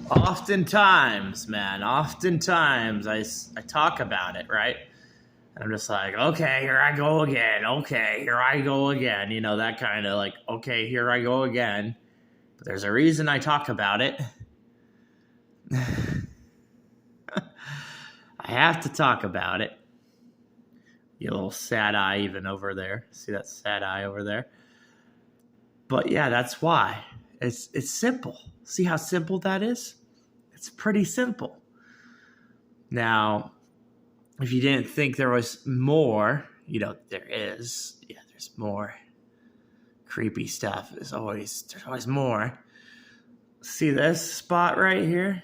Oftentimes, man, oftentimes I talk about it, right? And I'm just like, okay, here I go again. Okay, here I go again. You know, that kind of like, okay, here I go again. But there's a reason I talk about it. I have to talk about it. You little sad eye even over there. See that sad eye over there? But yeah, that's why. It's simple. See how simple that is? It's pretty simple. Now, if you didn't think there was more, you know, there is. Yeah, there's more. Creepy stuff. There's always more. See this spot right here?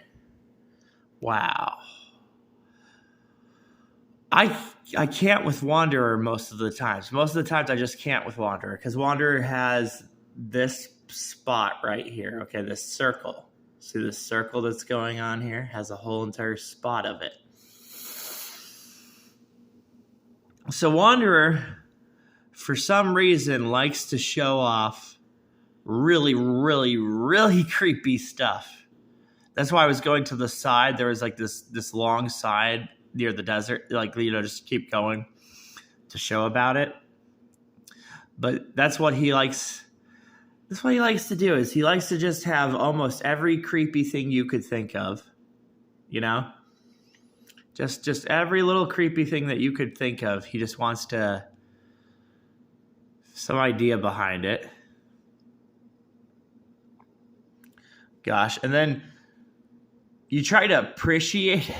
Wow. I can't with Wanderer most of the times. Most of the times I just can't with Wanderer because Wanderer has this spot right here. Okay, this circle. See this circle that's going on here? Has a whole entire spot of it. So Wanderer, for some reason, likes to show off really, really, really creepy stuff. That's why I was going to the side. There was like this long side near the desert, like, you know, just keep going to show about it. But that's what he likes. That's what he likes to do, is he likes to just have almost every creepy thing you could think of, you know? Just every little creepy thing that you could think of. He just wants to, some idea behind it. Gosh, and then you try to appreciate it.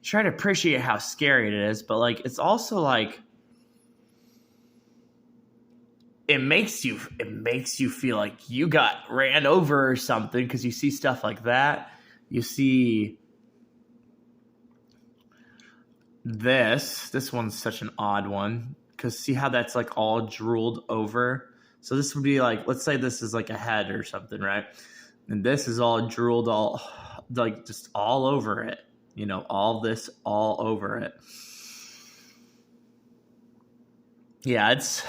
Try to appreciate how scary it is, but like it's also like it makes you feel like you got ran over or something, because you see stuff like that. You see this one's such an odd one, because see how that's like all drooled over. So this would be like, let's say this is like a head or something, right? And this is all drooled, all like just all over it. You know, all this all over it. Yeah, it's...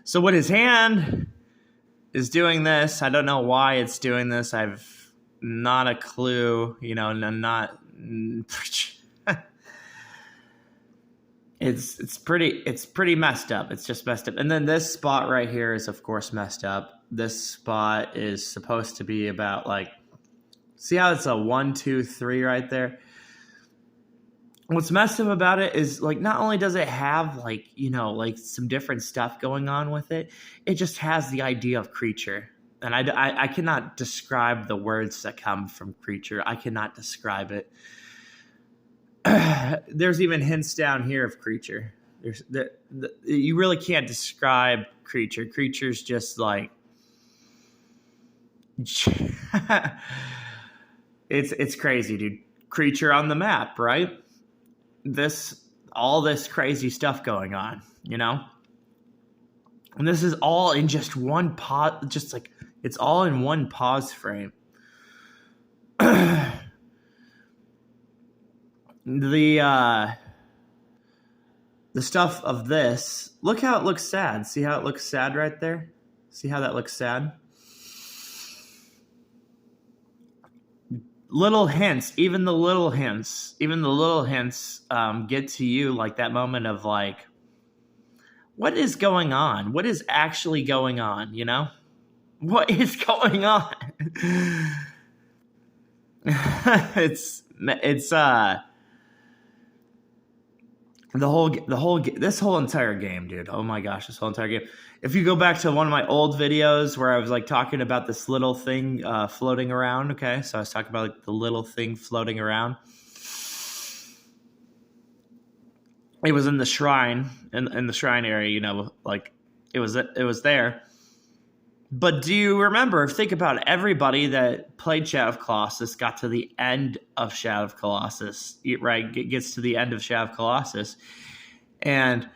So when his hand is doing this, I don't know why it's doing this. I've not a clue. You know, not... It's pretty messed up. It's just messed up. And then this spot right here is, of course, messed up. This spot is supposed to be about like... See how it's a 1, 2, 3 right there? What's messed up about it is, like, not only does it have, like, you know, like some different stuff going on with it, it just has the idea of creature. And I cannot describe the words that come from creature. I cannot describe it. There's even hints down here of creature. You really can't describe creature. Creature's just like... It's crazy, dude. Creature on the map, right? All this crazy stuff going on, you know? And this is all in just one pause, just like, it's all in one pause frame. The stuff of this, look how it looks sad. See how it looks sad right there? See how that looks sad? Little hints, even the little hints get to you, like that moment of like, what is going on? What is actually going on, you know? What is going on? It's this whole entire game, dude. Oh my gosh, this whole entire game. If you go back to one of my old videos where I was like talking about this little thing floating around, okay? So I was talking about like the little thing floating around. It was in the shrine, in the shrine area, you know, like it was there. But do you remember, think about everybody that played Shadow of Colossus got to the end of Shadow of Colossus, right? Gets to the end of Shadow of Colossus. And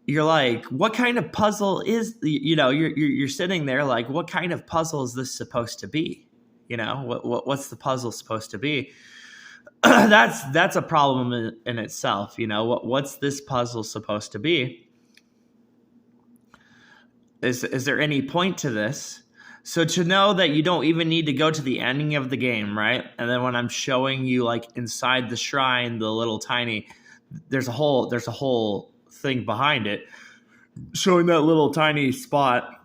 you're like, what kind of puzzle is, you know, you're sitting there like, what kind of puzzle is this supposed to be? You know, what's the puzzle supposed to be? That's a problem in itself. You know, what's this puzzle supposed to be? Is there any point to this? So to know that you don't even need to go to the ending of the game, right? And then when I'm showing you like inside the shrine, the little tiny, there's a whole thing behind it, showing that little tiny spot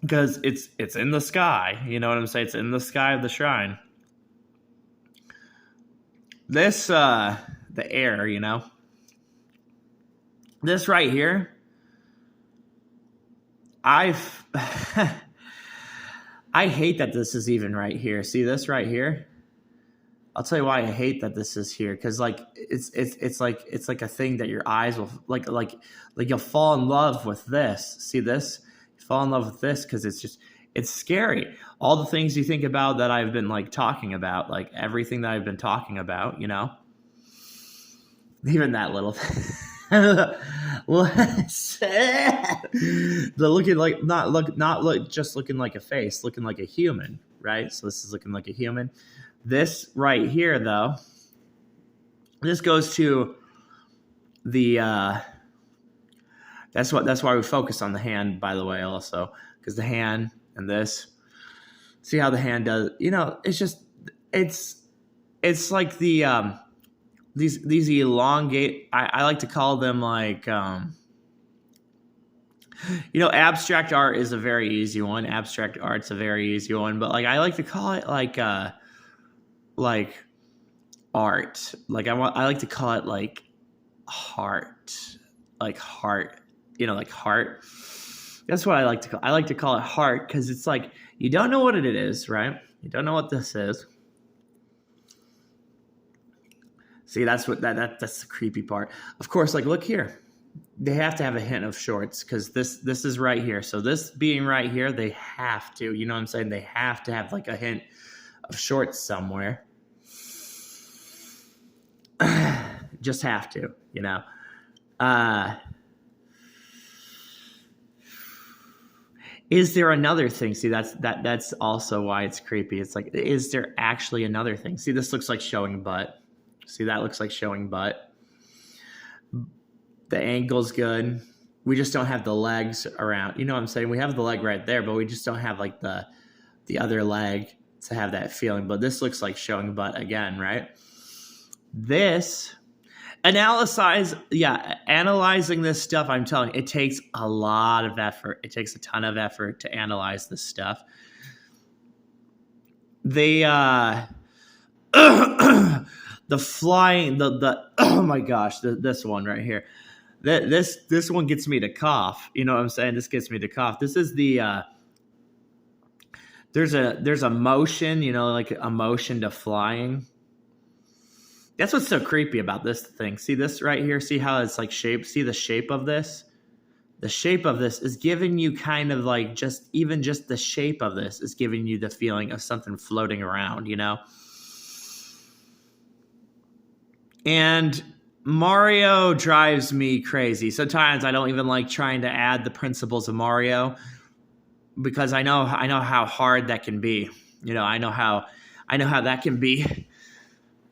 because it's in the sky. You know what I'm saying? It's in the sky of the shrine. This the air, you know. This right here, I've I hate that this is even right here. See this right here? I'll tell you why I hate that this is here, because like it's like a thing that your eyes will like you'll fall in love with this. See this? You fall in love with this because it's scary. All the things you think about that I've been like talking about, like everything that I've been talking about, you know, even that little thing. The looking like not just looking like a face, looking like a human, right? So this is looking like a human. This right here, though, this goes to the that's why we focus on the hand, by the way, also, because the hand and this, see how the hand does, you know, it's like the these elongate, I like to call them like you know, abstract art is a very easy one. Abstract art's a very easy one, but like I like to call it like art. Like I like to call it like heart. You know, like heart. That's what I like to call. I like to call it heart because it's like you don't know what it is, right? You don't know what this is. See, that's the creepy part. Of course, like look here. They have to have a hint of shorts because this is right here. So this being right here, they have to, you know what I'm saying? They have to have like a hint of shorts somewhere. Just have to, you know. Is there another thing? See, that's also why it's creepy. It's like, is there actually another thing? See, this looks like showing butt. See, that looks like showing butt. The angle's good. We just don't have the legs around. You know what I'm saying? We have the leg right there, but we just don't have like the other leg to have that feeling. But this looks like showing butt again, right? This analyzing this stuff, I'm telling you, it takes a lot of effort. It takes a ton of effort to analyze this stuff. They the flying, the oh my gosh, this one right here. This one gets me to cough. You know what I'm saying? This gets me to cough. This is the there's a motion, you know, like a motion to flying. That's what's so creepy about this thing. See this right here? See how it's like shaped? See the shape of this? The shape of this is giving you kind of like just the shape of this is giving you the feeling of something floating around, you know? And Mario drives me crazy. Sometimes I don't even like trying to add the principles of Mario because I know how hard that can be. You know, I know how that can be.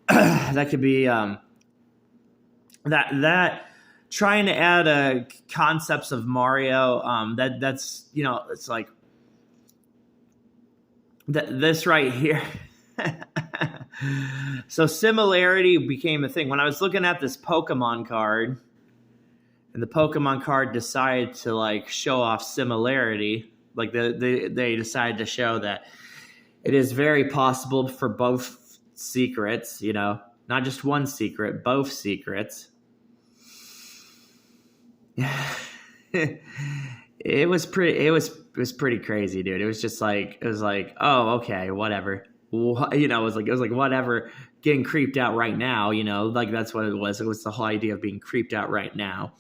That could be that trying to add concepts of Mario. That's you know, it's like this right here. So similarity became a thing. When I was looking at this Pokemon card, and the Pokemon card decided to like show off similarity, like they decided to show that it is very possible for both secrets, you know, not just one secret, both secrets. It was pretty crazy, dude. It was like, oh, okay, whatever. You know, it was like whatever, getting creeped out right now, you know, like that's what it was. It was the whole idea of being creeped out right now.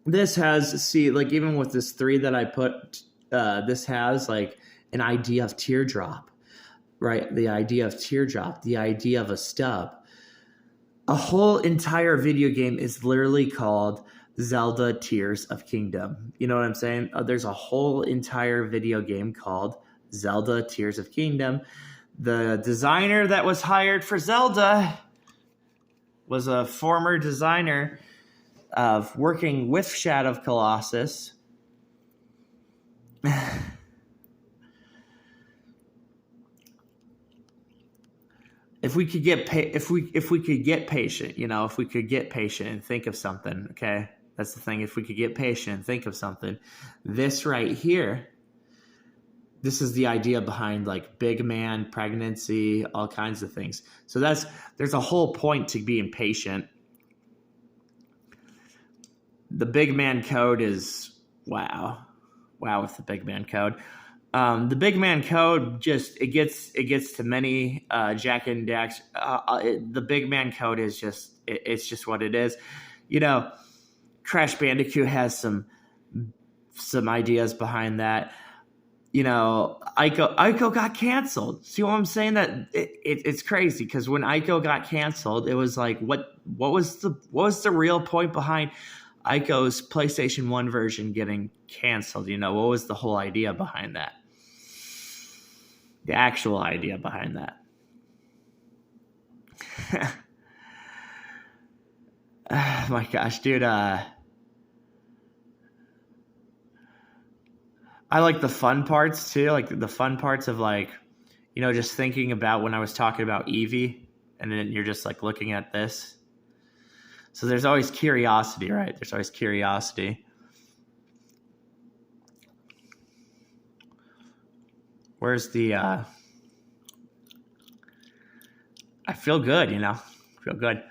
This has, see, like even with this 3 that I put, this has like an idea of teardrop, right? The idea of teardrop, the idea of a stub. A whole entire video game is literally called Zelda Tears of Kingdom. You know what I'm saying? There's a whole entire video game called Zelda Tears of Kingdom. The designer that was hired for Zelda was a former designer of working with Shadow of Colossus. if we could get if we could get patient, if we could get patient and think of something, okay? That's the thing. If we could get patient and think of something, this right here, this is the idea behind like big man, pregnancy, all kinds of things. So there's a whole point to being patient. The big man code is wow with the big man code. The big man code it gets to many Jack and Dax. The big man code is it's just what it is. Crash Bandicoot has some ideas behind that. Ico got canceled. See what I'm saying? That it's crazy because when Ico got canceled, it was like what was the real point behind Ico's PlayStation 1 version getting canceled? What was the whole idea behind that? The actual idea behind that. Oh my gosh, dude. I like the fun parts too, like the fun parts of like, just thinking about when I was talking about Eevee, and then you're just like looking at this. So there's always curiosity, right? There's always curiosity. Where's the, I feel good, feel good.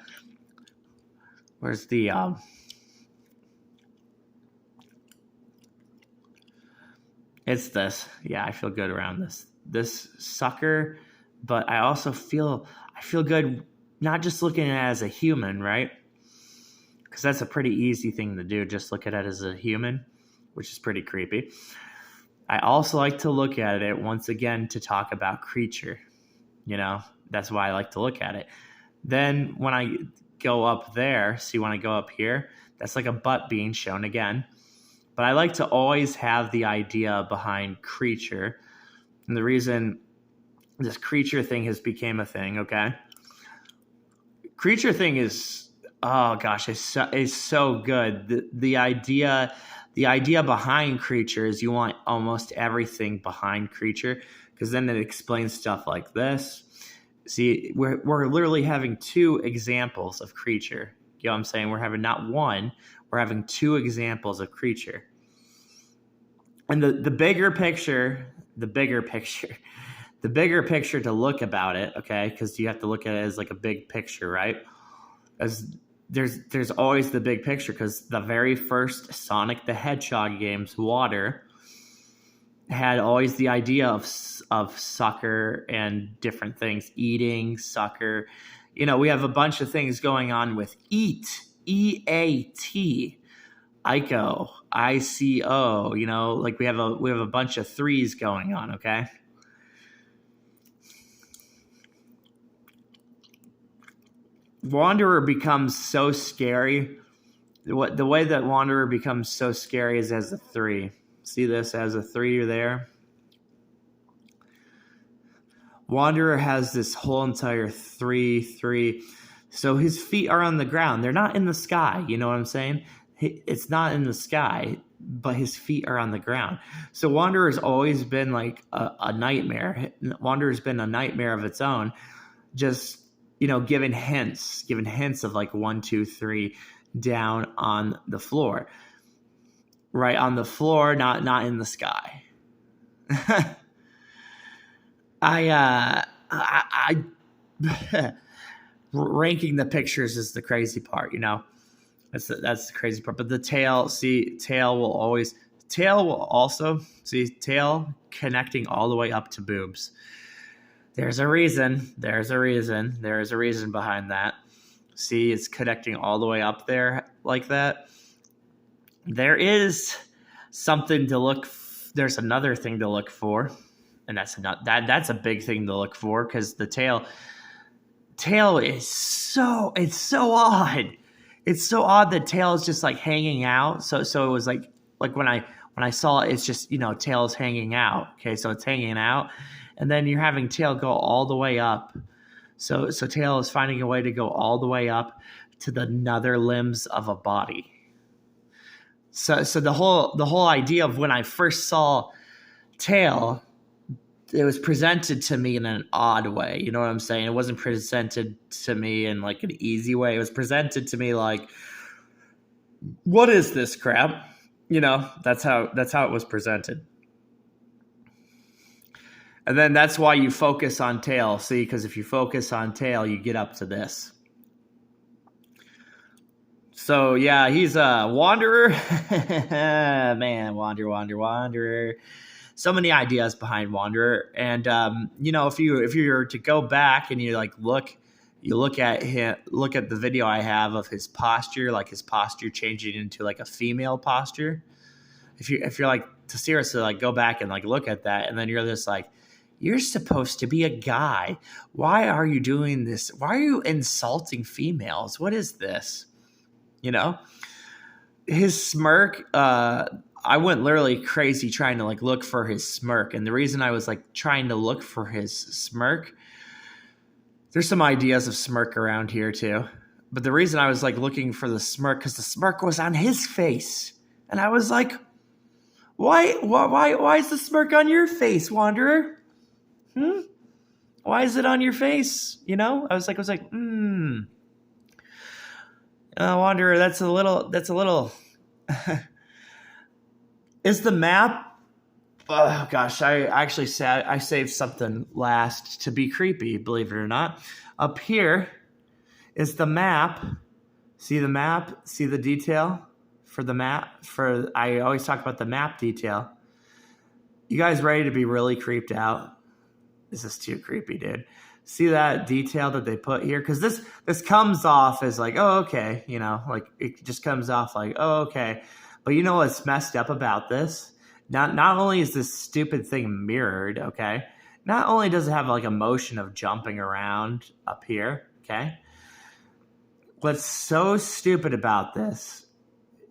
Where's the, it's this. Yeah, I feel good around this sucker, but I also feel good not just looking at it as a human, right? Because that's a pretty easy thing to do, just look at it as a human, which is pretty creepy. I also like to look at it once again to talk about creature. That's why I like to look at it. Then when I go up there, see when I go up here, that's like a butt being shown again. But I like to always have the idea behind creature. And the reason this creature thing has become a thing, okay? Creature thing is, oh gosh, is so good. The idea behind creature is you want almost everything behind creature, because then it explains stuff like this. See, we're literally having two examples of creature. You know what I'm saying? We're having not one, we're having two examples of creature. And the bigger picture to look about it, okay? Because you have to look at it as like a big picture, right? As there's always the big picture, because the very first Sonic the Hedgehog games, Water, had always the idea of sucker and different things, eating, sucker. We have a bunch of things going on with eat, E-A-T, Ico, I-C-O, like we have a bunch of threes going on, okay? Wanderer becomes so scary. The way that Wanderer becomes so scary is as a 3. See this as a 3 there? Wanderer has this whole entire 3. So his feet are on the ground. They're not in the sky. You know what I'm saying? It's not in the sky, but his feet are on the ground. So Wanderer's always been like a nightmare. Wanderer's been a nightmare of its own. Just, giving hints of like 1, 2, 3 down on the floor. Right on the floor, not in the sky. I ranking the pictures is the crazy part, That's the crazy part. But the tail will also tail connecting all the way up to boobs. There's a reason behind that. See, it's connecting all the way up there like that. There is something to look. There's another thing to look for, and that's a big thing to look for, because the tail is so odd. It's so odd that tail is just like hanging out. So it was like when I saw it, it's just tail is hanging out. Okay, so it's hanging out, and then you're having tail go all the way up. So tail is finding a way to go all the way up to the nether limbs of a body. So the whole idea of when I first saw tail it was presented to me in an odd way. You know what I'm saying? It wasn't presented to me in like an easy way. It was presented to me like, what is this crap? You know, that's how it was presented. And then that's why you focus on tail. See, because if you focus on tail, you get up to this. So yeah, he's a wanderer. Man, wanderer. So many ideas behind Wanderer, and you know, if you were to go back and you like look at the video I have of his posture, like his posture changing into like a female posture. If you're like to seriously like go back and like look at that, and then you're just like, you're supposed to be a guy. Why are you doing this? Why are you insulting females? What is this? You know, his smirk. I went literally crazy trying to like look for his smirk. And the reason I was like trying to look for his smirk, there's some ideas of smirk around here too. But the reason I was like looking for the smirk, because the smirk was on his face. And I was like, why is the smirk on your face, Wanderer? Why is it on your face? You know, I was like, Wanderer, that's a little, is the map? Oh gosh, I actually said I saved something last to be creepy, believe it or not. Up here is the map. See the map? See the detail for the map? I always talk about the map detail. You guys ready to be really creeped out? This is too creepy, dude. See that detail that they put here? Because this comes off as like, oh, okay. You know, like it just comes off like, oh, okay. But you know what's messed up about this? Not only is this stupid thing mirrored, okay? Not only does it have like a motion of jumping around up here, okay? What's so stupid about this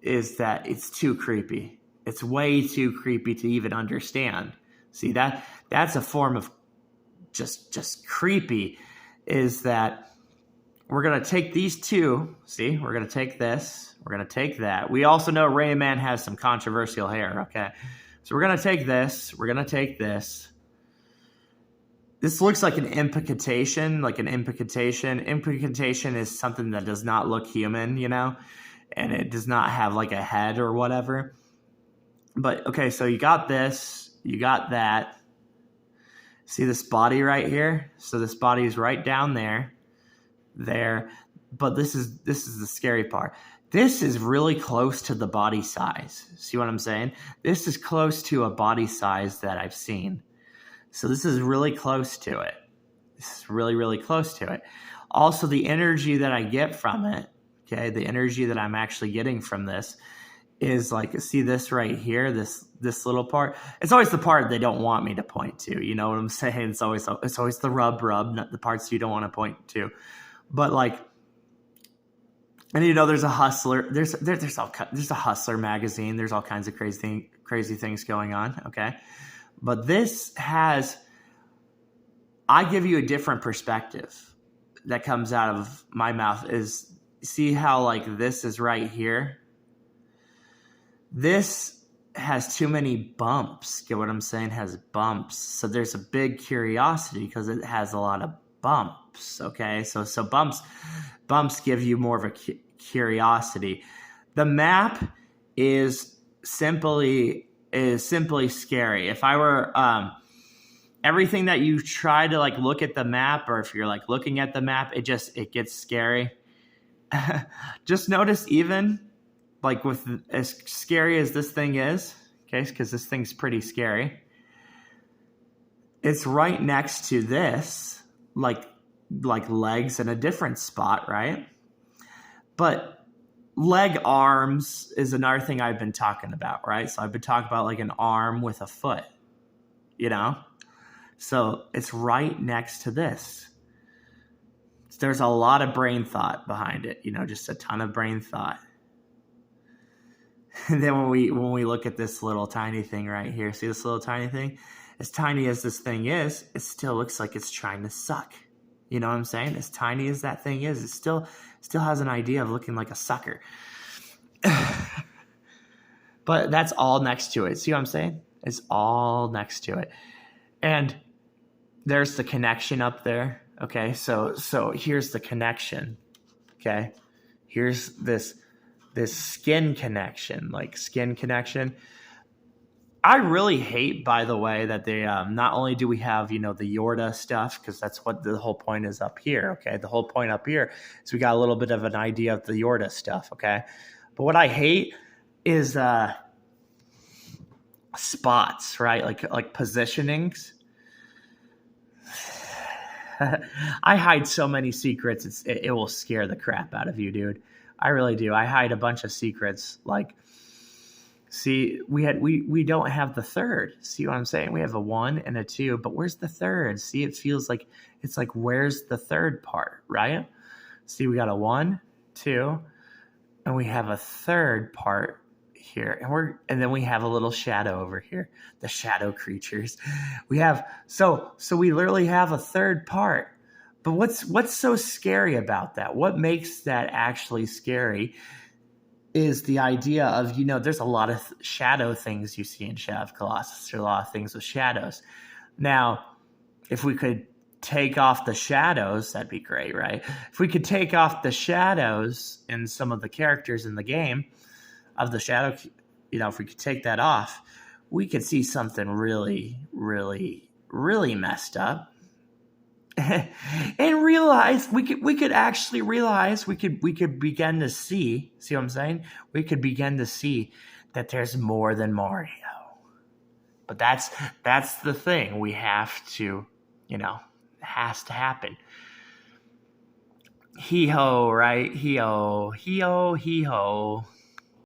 is that it's too creepy. It's way too creepy to even understand. See, that's a form of just creepy, is that we're going to take these two. See, we're going to take this. We're going to take that. We also know Rayman has some controversial hair, okay? So we're going to take this. We're going to take this. This looks like an implication, Implication is something that does not look human, you know? And it does not have like a head or whatever. But, okay, so you got this. You got that. See this body right here? So this body is right down there. But this is the scary part. This is really close to the body size. See what I'm saying? This is close to a body size that I've seen. So this is really close to it. This is really, really close to it. Also, the energy that I get from it, okay, the energy that I'm actually getting from this is like, see this right here, this little part. It's always the part they don't want me to point to. You know what I'm saying? It's always the rub, not the parts you don't want to point to. But like, and you know, there's a Hustler. There's a Hustler magazine. There's all kinds of crazy things going on. Okay, but this has. I give you a different perspective that comes out of my mouth. Is see how like this is right here. This has too many bumps. Get what I'm saying? Has bumps. So there's a big curiosity because it has a lot of bumps. Okay, so bumps give you more of a curiosity. The map is simply scary. If I were everything that you try to like look at the map, or if you're like looking at the map, it gets scary. Just notice, even like with as scary as this thing is, okay, because this thing's pretty scary. It's right next to this, like legs in a different spot, right? But leg arms is another thing I've been talking about, right? So I've been talking about like an arm with a foot, you know? So it's right next to this. There's a lot of brain thought behind it, you know, just a ton of brain thought. And then when we look at this little tiny thing right here, see this little tiny thing? As tiny as this thing is, it still looks like it's trying to suck. You know what I'm saying? As tiny as that thing is, it still has an idea of looking like a sucker. But that's all next to it. See what I'm saying? It's all next to it. And there's the connection up there. Okay, so here's the connection. Okay, here's this skin connection, like skin connection. I really hate, by the way, that they not only do we have the Yorda stuff, because that's what the whole point is up here. Okay, the whole point up here is we got a little bit of an idea of the Yorda stuff. Okay, but what I hate is spots, right? Like positionings. I hide so many secrets. It will scare the crap out of you, dude. I really do. I hide a bunch of secrets. Like, see, we don't have the third. See what I'm saying? We have a 1 and a 2, but where's the third? See, it feels like it's like, where's the third part, right? See, we got a 1, 2, and we have a third part here, and then we have a little shadow over here, the shadow creatures. We have so we literally have a third part. But what's so scary about that? What makes that actually scary is the idea of, there's a lot of shadow things you see in Shadow of Colossus. There are a lot of things with shadows. Now, if we could take off the shadows, that'd be great, right? If we could take off the shadows in some of the characters in the game of the shadow, if we could take that off, we could see something really, really, really messed up. And realize we could actually realize we could begin to see what I'm saying? We could begin to see that there's more than Mario. But that's the thing. We have to, it has to happen. Hee-ho, right? Hee-ho, hee-ho, hee-ho.